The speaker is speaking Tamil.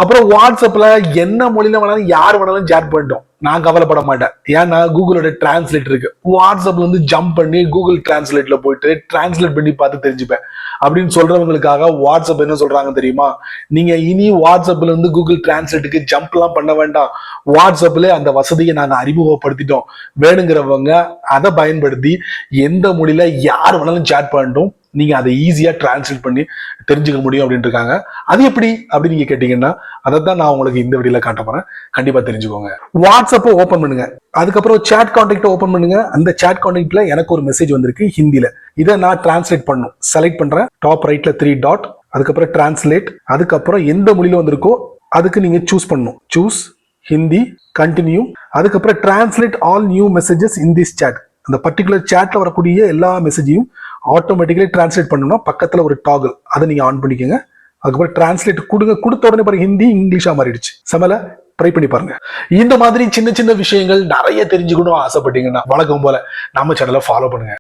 அப்புறம் வாட்ஸ்அப்ல என்ன மொழியில வேணாலும் யார் வேணாலும் சேட் பண்ணிட்டோம், நான் கவலைப்பட மாட்டேன். ஏன்னா கூகுளோட டிரான்ஸ்லேட் இருக்கு. வாட்ஸ்அப்ல வந்து ஜம்ப் பண்ணி கூகுள் டிரான்ஸ்லேட்ல போயிட்டு டிரான்ஸ்லேட் பண்ணி பார்த்து தெரிஞ்சுப்பேன் அப்படின்னு சொல்றவங்களுக்காக வாட்ஸ்அப் என்ன சொல்றாங்க தெரியுமா? நீங்க இனி வாட்ஸ்அப்ல இருந்து கூகுள் டிரான்ஸ்லேட்டுக்கு ஜம்ப் எல்லாம் பண்ண வேண்டாம். வாட்ஸ்அப்ல அந்த வசதியை நாங்க அறிமுகப்படுத்திட்டோம். வேணுங்கிறவங்க அதை பயன்படுத்தி எந்த மொழியில யார் வேணாலும் சேட் பண்ணிட்டோம், நீங்க அதை ஈஸியா டிரான்ஸ்லேட் பண்ணி தெரிஞ்சுக்க முடியும் அப்படின்னு இருக்காங்க. அது எப்படி அப்படின்னு நீங்க கேட்டீங்கன்னா அதை தான் நான் உங்களுக்கு இந்த வீடியோல காட்ட போறேன். கண்டிப்பா தெரிஞ்சுக்கோங்க. வாட்ஸ்அப்பை ஓபன் பண்ணுங்க. அதுக்கப்புறம் சேட் கான்டாக்ட் ஓபன் பண்ணுங்க. அந்த சேட் கான்டாக்ட்ல எனக்கு ஒரு மெசேஜ் வந்திருக்கு ஹிந்தியில. இதை நான் டிரான்ஸ்லேட் பண்ணும். செலக்ட் பண்றேன். டாப் ரைட்ல 3 டாட், அதுக்கப்புறம் டிரான்ஸ்லேட், அதுக்கப்புறம் எந்த மொழியில வந்திருக்கோ அதுக்கு நீங்க சூஸ் பண்ணணும். சூஸ் ஹிந்தி, கண்டினியூ, அதுக்கப்புறம் translate all new messages in this chat. அந்த பர்டிகுலர் சேட்ல வரக்கூடிய எல்லா மெசேஜையும் ஆட்டோமேட்டிக்கலி டிரான்ஸ்லேட் பண்ணணும்னா பக்கத்துல ஒரு டாகல், அதை நீங்க ஆன் பண்ணிக்கோங்க. அதுக்கப்புறம் டிரான்ஸ்லேட் கொடுங்க. கொடுத்த உடனே பாருங்க ஹிந்தி இங்கிலீஷா மாறிடுச்சு. சமல ட்ரை பண்ணி பாருங்க. இந்த மாதிரி சின்ன சின்ன விஷயங்கள் நிறைய தெரிஞ்சுக்கணும் ஆசைப்பட்டீங்கன்னா வழக்கம் போல நம்ம சேனலை ஃபாலோ பண்ணுங்க.